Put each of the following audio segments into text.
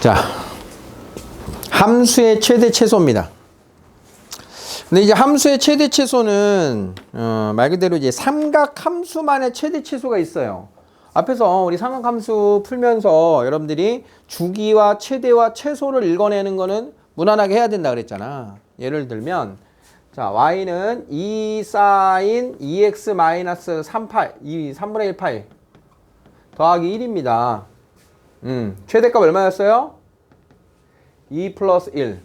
자, 함수의 최대 최소입니다. 근데 이제 함수의 최대 최소는 말 그대로 이제 삼각함수만의 최대 최소가 있어요. 앞에서 우리 삼각함수 풀면서 여러분들이 주기와 최대와 최소를 읽어내는 거는 무난하게 해야 된다 그랬잖아. 예를 들면 자, y는 2 sin 2x 마이너스 3분의 1 파이 더하기 1입니다. 최대값 얼마였어요? 2 플러스 1.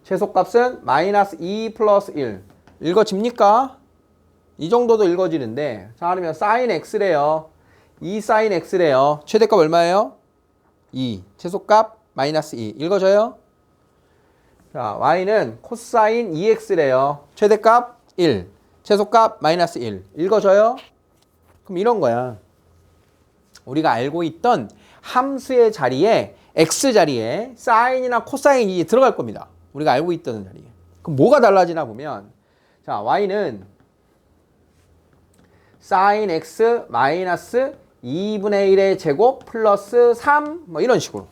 최소값은 마이너스 2 플러스 1. 읽어집니까? 이 정도도 읽어지는데, 자, 그러면 sin x래요. 2 sin x래요. 최대값 얼마예요? 2. 최소값 마이너스 2. 읽어져요? 자, y는 코사인 2x래요. 최대값 1. 최소값 마이너스 1. 읽어져요? 그럼 이런 거야. 우리가 알고 있던 함수의 자리에 x 자리에 사인이나 코사인이 들어갈 겁니다. 우리가 알고 있던 자리에. 그럼 뭐가 달라지나 보면 자, y는 sin x 마이너스 2분의 1의 제곱 플러스 3 뭐 이런 식으로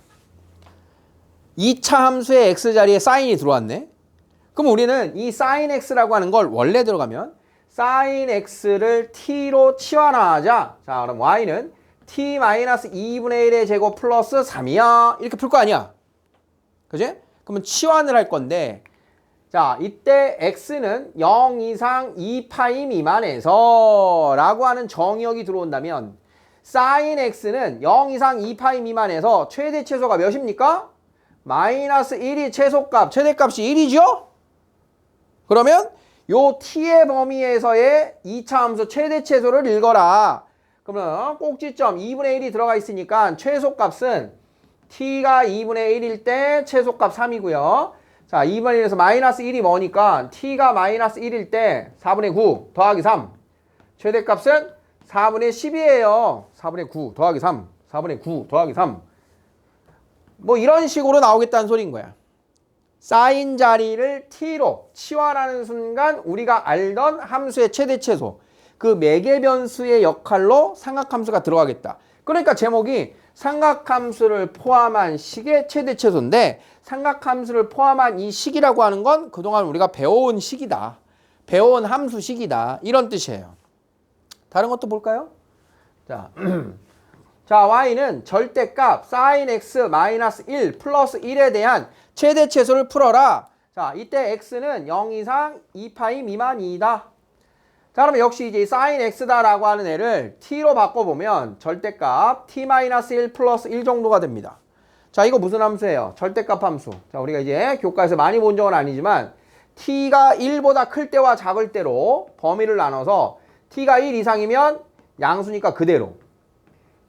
2차 함수의 x 자리에 사인이 들어왔네. 그럼 우리는 이 sin x라고 하는 걸 원래 들어가면 sin x를 t로 치환하자. 자, 그럼 y는 t 마이너스 2분의 1의 제곱 플러스 3이야. 이렇게 풀 거 아니야. 그지? 그러면 치환을 할 건데 자, 이때 x는 0 이상 2파이 미만에서 라고 하는 정의역이 들어온다면 sin x는 0 이상 2파이 미만에서 최대 최소가 몇입니까? 마이너스 1이 최소값, 최대값이 1이죠? 그러면 요 t의 범위에서의 2차 함수 최대 최소를 읽어라. 그러면 꼭지점 2분의 1이 들어가 있으니까 최소값은 t가 2분의 1일 때 최소값 3이고요. 자, 2분의 1에서 마이너스 1이 뭐니까 t가 마이너스 1일 때 4분의 9 더하기 3. 최대값은 4분의 10이에요. 4분의 9 더하기 3. 4분의 9 더하기 3. 뭐 이런 식으로 나오겠다는 소리인 거야. 사인 자리를 t로 치환하는 순간 우리가 알던 함수의 최대 최소. 그 매개 변수의 역할로 삼각함수가 들어가겠다. 그러니까 제목이 삼각함수를 포함한 식의 최대 최소인데 삼각함수를 포함한 이 식이라고 하는 건 그동안 우리가 배워온 식이다. 배워온 함수식이다. 이런 뜻이에요. 다른 것도 볼까요? 자, 자, y는 절대값 sin x 마이너스 1 플러스 1에 대한 최대 최소를 풀어라. 자, 이때 x는 0 이상 2파이 미만이다. 자, 그러면 역시 이제 sin x다라고 하는 애를 t로 바꿔보면 절대값 t-1 플러스 1 정도가 됩니다. 자, 이거 무슨 함수예요? 절대값 함수. 자, 우리가 이제 교과에서 많이 본 적은 아니지만 t가 1보다 클 때와 작을 때로 범위를 나눠서 t가 1 이상이면 양수니까 그대로,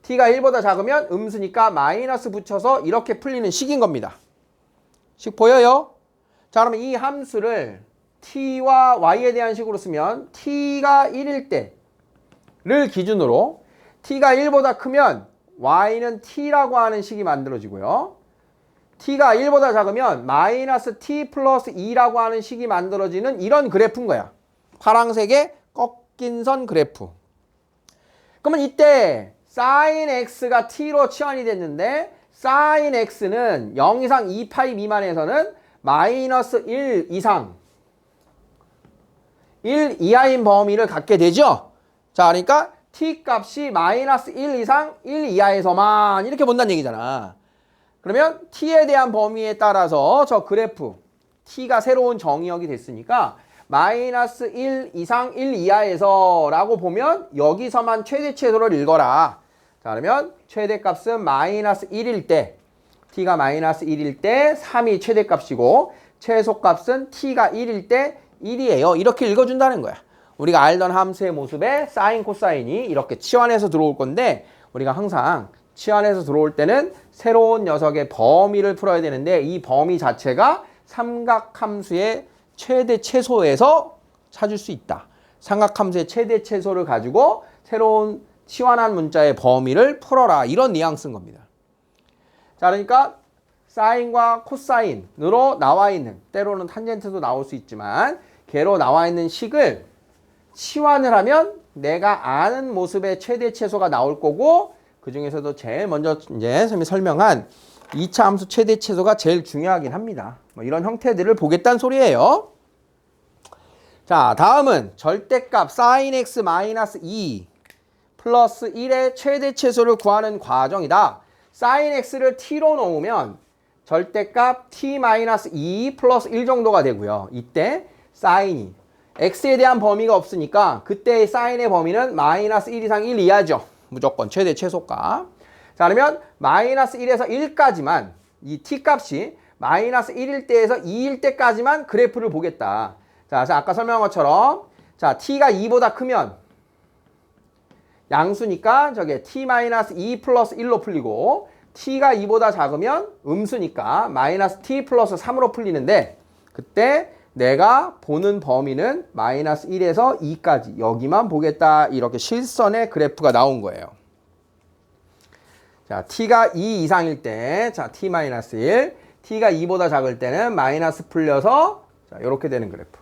t가 1보다 작으면 음수니까 마이너스 붙여서 이렇게 풀리는 식인 겁니다. 식 보여요? 자, 그러면 이 함수를 t와 y에 대한 식으로 쓰면 t가 1일 때를 기준으로 t가 1보다 크면 y는 t라고 하는 식이 만들어지고요. t가 1보다 작으면 마이너스 t 플러스 2라고 하는 식이 만들어지는 이런 그래프인 거야. 파란색의 꺾인 선 그래프. 그러면 이때 sin x가 t로 치환이 됐는데 sin x는 0 이상 2파이 미만에서는 마이너스 1 이상 1 이하인 범위를 갖게 되죠. 자, 그러니까 t 값이 마이너스 1 이상 1 이하에서만 이렇게 본다는 얘기잖아. 그러면 t에 대한 범위에 따라서 저 그래프 t가 새로운 정의역이 됐으니까 마이너스 1 이상 1 이하에서 라고 보면 여기서만 최대 최소를 읽어라. 자, 그러면 최대값은 마이너스 1일 때 t가 마이너스 1일 때 3이 최대값이고 최소값은 t가 1일 때 1이에요. 이렇게 읽어준다는 거야. 우리가 알던 함수의 모습에 사인, 코사인이 이렇게 치환해서 들어올 건데 우리가 항상 치환해서 들어올 때는 새로운 녀석의 범위를 풀어야 되는데 이 범위 자체가 삼각함수의 최대 최소에서 찾을 수 있다. 삼각함수의 최대 최소를 가지고 새로운 치환한 문자의 범위를 풀어라. 이런 뉘앙스인 겁니다. 자, 그러니까 사인과 코사인으로 나와 있는, 때로는 탄젠트도 나올 수 있지만 걔로 나와 있는 식을 치환을 하면 내가 아는 모습의 최대 최소가 나올 거고 그 중에서도 제일 먼저 이제 선생님이 설명한 2차 함수 최대 최소가 제일 중요하긴 합니다. 뭐 이런 형태들을 보겠다는 소리예요. 자, 다음은 절대값 sin x 마이너스 2 플러스 1의 최대 최소를 구하는 과정이다. sin x를 t로 놓으면 절대값 t 마이너스 2 플러스 1 정도가 되고요. 이때 sin이 x에 대한 범위가 없으니까 그때의 sin의 범위는 마이너스 1 이상 1 이하죠. 무조건 최대 최소값. 자, 그러면 마이너스 1에서 1까지만 이 t 값이 마이너스 1일 때에서 2일 때까지만 그래프를 보겠다. 자, 아까 설명한 것처럼 자, t가 2보다 크면 양수니까 저게 t-2 플러스 1로 풀리고 t가 2보다 작으면 음수니까 마이너스 t 플러스 3으로 풀리는데 그때 내가 보는 범위는 마이너스 1에서 2까지 여기만 보겠다. 이렇게 실선의 그래프가 나온 거예요. 자, t가 2 이상일 때 자, t-1 t가 2보다 작을 때는 마이너스 풀려서 자, 이렇게 되는 그래프.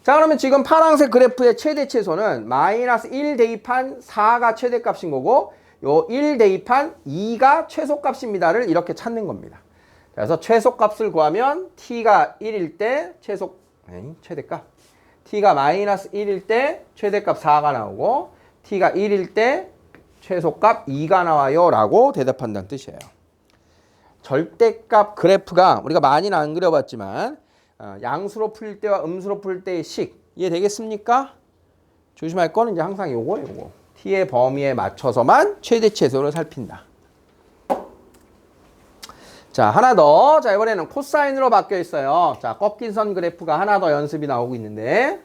자, 그러면 지금 파란색 그래프의 최대 최소는 마이너스 1 대입한 4가 최대값인 거고 요 1 대입한 2가 최소값입니다를 이렇게 찾는 겁니다. 그래서 최소값을 구하면 t가 1일 때 최대값 t가 마이너스 1일 때 최대값 4가 나오고 t가 1일 때 최소값 2가 나와요 라고 대답한다는 뜻이에요. 절대값 그래프가 우리가 많이는 안 그려봤지만 양수로 풀 때와 음수로 풀 때의 식 이해되겠습니까? 조심할 거는 이제 항상 요거 t의 범위에 맞춰서만 최대 최소를 살핀다. 자, 하나 더. 자, 이번에는 코사인으로 바뀌어 있어요. 자, 꺾인 선 그래프가 하나 더 연습이 나오고 있는데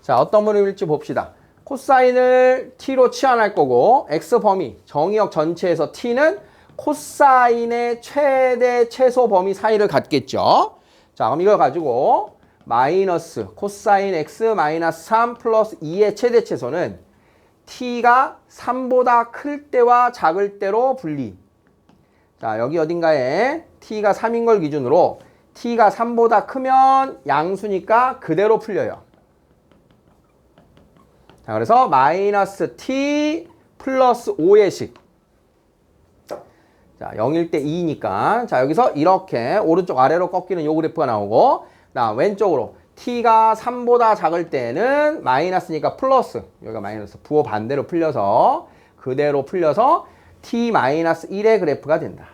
자, 어떤 그림일지 봅시다. 코사인을 t로 치환할 거고 x 범위 정의역 전체에서 t는 코사인의 최대 최소 범위 사이를 갖겠죠. 자, 그럼 이걸 가지고 마이너스 코사인 x 마이너스 3 플러스 2의 최대 최소는 t가 3보다 클 때와 작을 때로 분리. 자, 여기 어딘가에 t가 3인 걸 기준으로 t가 3보다 크면 양수니까 그대로 풀려요. 자, 그래서 마이너스 t 플러스 5의 식. 자, 0일 때 2니까 자, 여기서 이렇게 오른쪽 아래로 꺾이는 요 그래프가 나오고 다음 왼쪽으로 t가 3보다 작을 때는 마이너스니까 플러스 여기가 마이너스 부호 반대로 풀려서 그대로 풀려서 t-1의 그래프가 된다.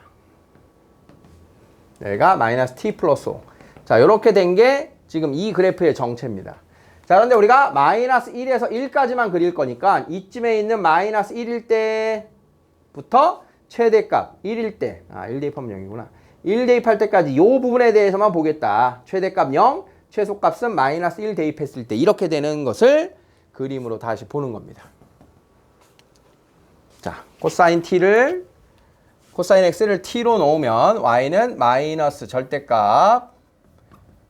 여기가 마이너스 t 플러스 5. 자, 이렇게 된 게 지금 이 그래프의 정체입니다. 자, 그런데 우리가 마이너스 1에서 1까지만 그릴 거니까 이쯤에 있는 마이너스 1일 때부터 최대값 1일 때 1 대입하면 0이구나. 1 대입할 때까지 이 부분에 대해서만 보겠다. 최대값 0, 최소값은 마이너스 1 대입했을 때 이렇게 되는 것을 그림으로 다시 보는 겁니다. 자, 코사인 x를 t로 놓으면 y는 마이너스 절대값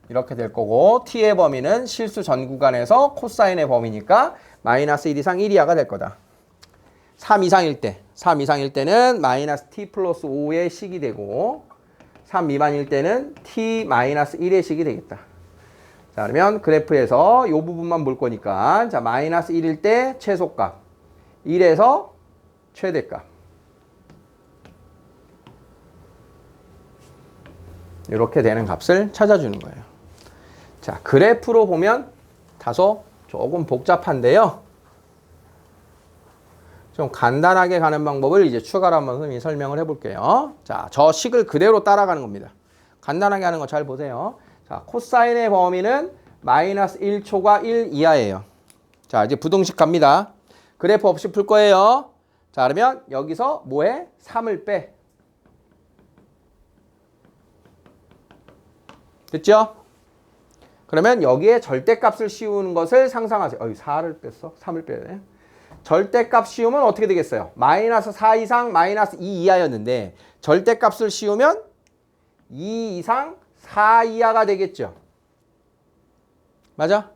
이렇게 될 거고 t의 범위는 실수 전 구간에서 코사인의 범위니까 마이너스 1 이상 1 이하가 될 거다. 3 이상일 때는 마이너스 t 플러스 5의 식이 되고 3 미만일 때는 t 마이너스 1의 식이 되겠다. 자, 그러면 그래프에서 이 부분만 볼 거니까 자, 마이너스 1일 때 최소값 1에서 최대값 이렇게 되는 값을 찾아주는 거예요. 자, 그래프로 보면 다소 조금 복잡한데요. 좀 간단하게 가는 방법을 이제 추가로 한번 선생님이 설명을 해볼게요. 자, 저 식을 그대로 따라가는 겁니다. 간단하게 하는 거 잘 보세요. 자, 코사인의 범위는 마이너스 1초과 1 이하예요. 자, 이제 부등식 갑니다. 그래프 없이 풀 거예요. 자, 그러면 여기서 뭐해? 3을 빼. 됐죠? 그러면 여기에 절대값을 씌우는 것을 상상하세요. 4를 뺐어? 3을 빼야 돼. 절대값 씌우면 어떻게 되겠어요? 마이너스 4 이상 마이너스 2 이하였는데 절대값을 씌우면 2 이상 4 이하가 되겠죠. 맞아?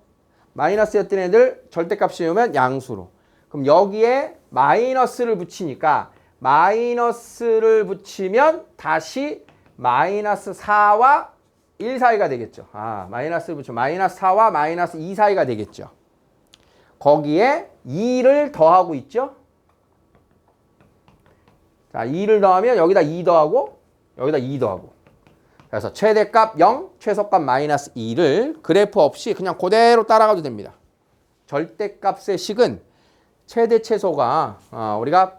마이너스였던 애들 절대값 씌우면 양수로. 그럼 여기에 마이너스를 붙이니까 마이너스를 붙이면 다시 마이너스 4와 1 사이가 되겠죠. 마이너스를 붙이면 마이너스 4와 마이너스 2 사이가 되겠죠. 거기에 2를 더하고 있죠. 자, 2를 더하면 여기다 2 더하고 여기다 2 더하고. 그래서 최대값 0, 최소값 마이너스 2를 그래프 없이 그냥 그대로 따라가도 됩니다. 절대값의 식은 최대 최소가 우리가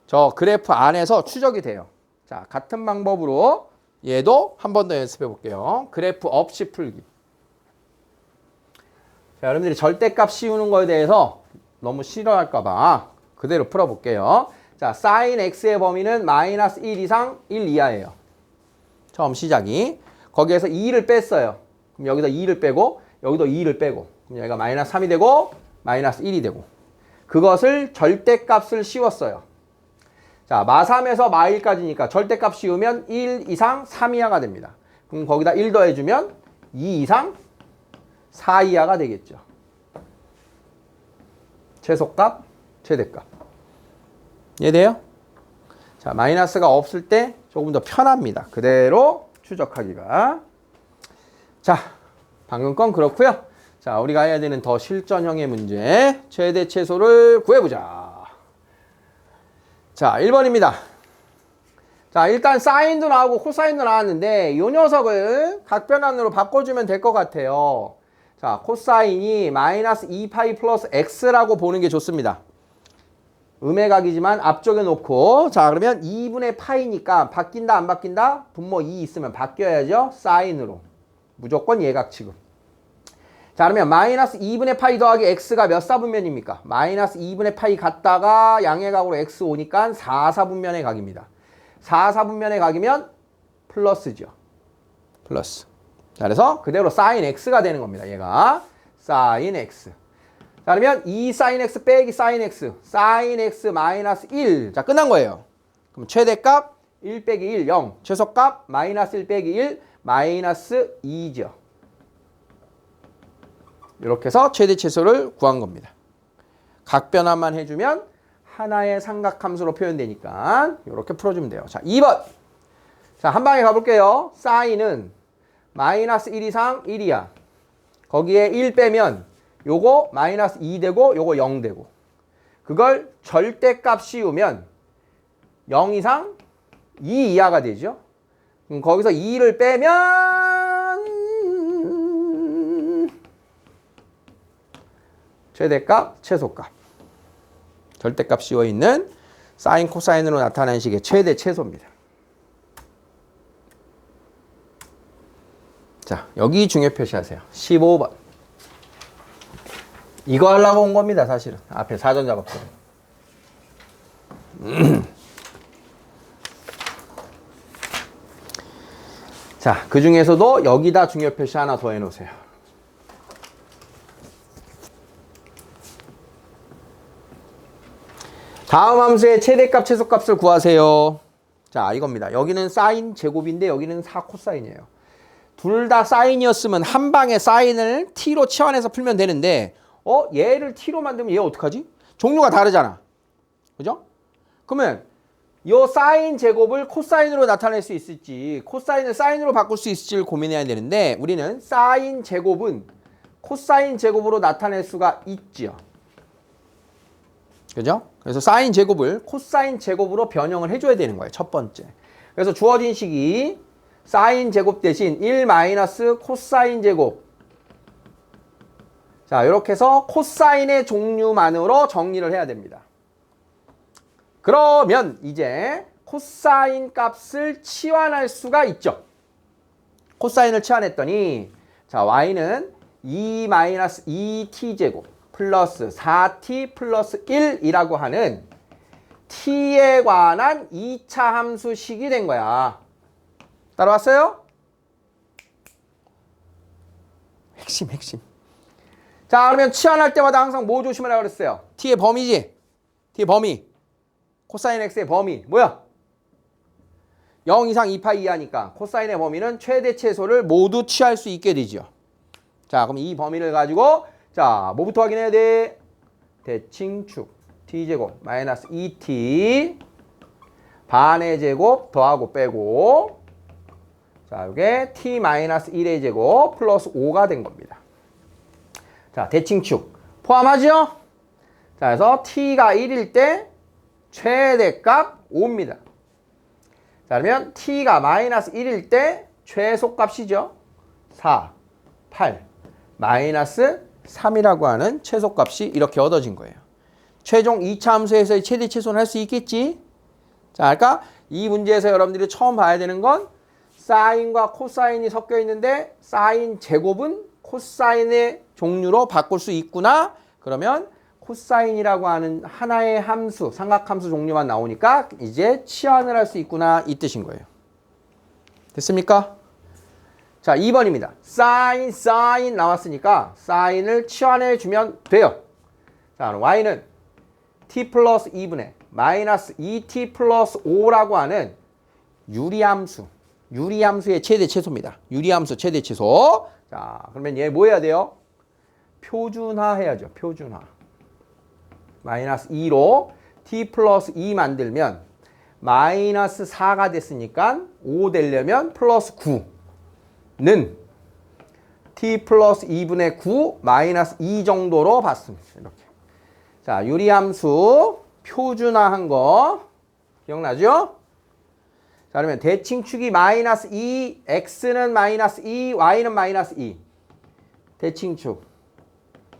저 그래프 안에서 추적이 돼요. 자, 같은 방법으로 얘도 한 번 더 연습해 볼게요. 그래프 없이 풀기. 자, 여러분들이 절대값 씌우는 거에 대해서 너무 싫어할까 봐 그대로 풀어볼게요. 자, sin x의 범위는 마이너스 1 이상 1 이하예요. 처음 시작이. 거기에서 2를 뺐어요. 그럼 여기다 2를 빼고 여기도 2를 빼고 그럼 여기가 마이너스 3이 되고 마이너스 1이 되고 그것을 절대값을 씌웠어요. 자, 마3에서 마1까지니까 절대값 씌우면 1 이상 3 이하가 됩니다. 그럼 거기다 1 더해주면 2 이상 4 이하가 되겠죠. 최소값, 최대값. 이해돼요? 자, 마이너스가 없을 때 조금 더 편합니다. 그대로 추적하기가. 자, 방금 건 그렇고요. 자, 우리가 해야 되는 더 실전형의 문제. 최대 최소를 구해보자. 자, 1번입니다. 자, 일단 사인도 나오고 코사인도 나왔는데 이 녀석을 각변환으로 바꿔주면 될 것 같아요. 자, 코사인이 마이너스 2파이 플러스 x라고 보는 게 좋습니다. 음의 각이지만 앞쪽에 놓고 자, 그러면 2분의 파이니까 바뀐다 안 바뀐다? 분모 2 있으면 바뀌어야죠. 사인으로. 무조건 예각 취급. 자, 그러면 마이너스 2분의 파이 더하기 x가 몇 사분면입니까? 마이너스 2분의 파이 갔다가 양의 각으로 x 오니까 4사분면의 각입니다. 4사분면의 각이면 플러스죠. 플러스. 자, 그래서 그대로 sin x가 되는 겁니다. 얘가 sin x. 자, 그러면 2 sin x 빼기 sin x. sin x 마이너스 1. 자, 끝난 거예요. 그럼 최대값 1 빼기 1, 0. 최소값 마이너스 1 빼기 1, 마이너스 2죠. 이렇게 해서 최대 최소를 구한 겁니다. 각변환만 해주면 하나의 삼각함수로 표현되니까 이렇게 풀어주면 돼요. 자, 2번. 자, 한 방에 가볼게요. 사인은 마이너스 1 이상 1 이하. 거기에 1 빼면 요거 마이너스 2 되고 요거 0 되고. 그걸 절대값 씌우면 0 이상 2 이하가 되죠. 그럼 거기서 2를 빼면 최대값, 최소값. 절대값 씌워있는 사인, 코사인으로 나타나는 식의 최대, 최소입니다. 자, 여기 중요 표시하세요. 15번. 이거 하려고 온 겁니다, 사실은. 앞에 사전 작업들. 자, 그 중에서도 여기다 중요 표시 하나 더 해놓으세요. 다음 함수의 최대값, 최소값을 구하세요. 자, 이겁니다. 여기는 사인 제곱인데 여기는 4 코사인이에요. 둘 다 사인이었으면 한 방에 사인을 t로 치환해서 풀면 되는데 얘를 t로 만들면 얘 어떡하지? 종류가 다르잖아. 그죠? 그러면 이 사인 제곱을 코사인으로 나타낼 수 있을지 코사인을 사인으로 바꿀 수 있을지를 고민해야 되는데 우리는 사인 제곱은 코사인 제곱으로 나타낼 수가 있죠. 그죠? 그래서 사인 제곱을 코사인 제곱으로 변형을 해줘야 되는 거예요. 첫 번째. 그래서 주어진 식이 사인 제곱 대신 1 마이너스 코사인 제곱. 자, 이렇게 해서 코사인의 종류만으로 정리를 해야 됩니다. 그러면 이제 코사인 값을 치환할 수가 있죠. 코사인을 치환했더니 자, y는 2 마이너스 2t 제곱 플러스 4t 플러스 1이라고 하는 t에 관한 2차 함수식이 된 거야. 따라왔어요? 핵심. 자, 그러면 치환할 때마다 항상 뭐 조심하라고 그랬어요? t의 범위지? t의 범위. 코사인 x의 범위. 뭐야? 0 이상 2파이 이하니까 코사인의 범위는 최대 최소를 모두 취할 수 있게 되죠. 자, 그럼 이 범위를 가지고 자, 뭐부터 확인해야 돼? 대칭축 t제곱 마이너스 2t 반의 제곱 더하고 빼고 자, 이게 t 마이너스 1의 제곱 플러스 5가 된 겁니다. 자, 대칭축 포함하죠? 자, 그래서 t가 1일 때 최대값 5입니다. 자, 그러면 t가 마이너스 1일 때 최소값이죠. 4, 8, 마이너스 3이라고 하는 최소값이 이렇게 얻어진 거예요. 최종 2차 함수에서의 최대 최소는 할 수 있겠지? 자, 그러니까 이 문제에서 여러분들이 처음 봐야 되는 건 사인과 코사인이 섞여 있는데 사인 제곱은 코사인의 종류로 바꿀 수 있구나. 그러면 코사인이라고 하는 하나의 함수, 삼각함수 종류만 나오니까 이제 치환을 할 수 있구나 이 뜻인 거예요. 됐습니까? 자, 2번입니다. 사인 나왔으니까 사인을 치환해 주면 돼요. 자, 그럼 y는 t 플러스 2분의 마이너스 2t 플러스 5라고 하는 유리함수의 최대 최소입니다. 유리함수 최대 최소. 자, 그러면 얘 뭐 해야 돼요? 표준화 해야죠. 표준화. 마이너스 2로 t 플러스 2 만들면 마이너스 4가 됐으니까 5 되려면 플러스 9는 t 플러스 2분의 9 마이너스 2 정도로 봤습니다. 이렇게. 자, 유리함수 표준화한 거 기억나죠? 자, 그러면 대칭축이 마이너스 2, x는 마이너스 2, y는 마이너스 2. 대칭축.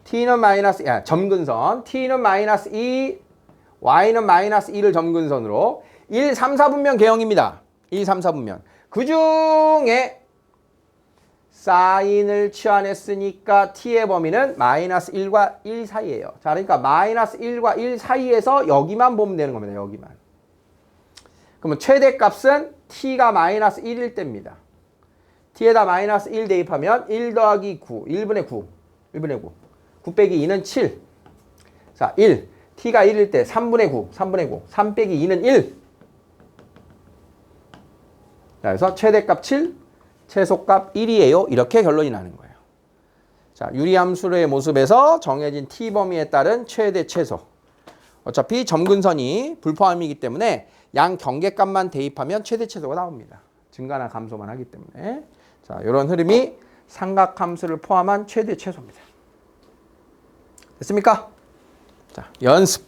t는 마이너스, 점근선. t는 마이너스 2, y는 마이너스 2를 점근선으로 1, 3, 4분면 개형입니다. 1, 3, 4분면. 그 중에 사인을 치환했으니까 t의 범위는 마이너스 1과 1 사이예요. 자, 그러니까 마이너스 1과 1 사이에서 여기만 보면 되는 겁니다. 여기만. 그러면 최대값은 t가 마이너스 1일 때입니다. t에다 마이너스 1 대입하면 1 더하기 9, 1분의 9, 1분의 9. 9 빼기 2는 7. 자, 1. t가 1일 때 3분의 9, 3분의 9. 3 빼기 2는 1. 자, 그래서 최대값 7, 최소값 1이에요. 이렇게 결론이 나는 거예요. 자, 유리함수의 모습에서 정해진 t 범위에 따른 최대 최소. 어차피 점근선이 불포함이기 때문에 양 경계값만 대입하면 최대 최소가 나옵니다. 증가나 감소만 하기 때문에. 자, 이런 흐름이 삼각함수를 포함한 최대 최소입니다. 됐습니까? 자, 연습.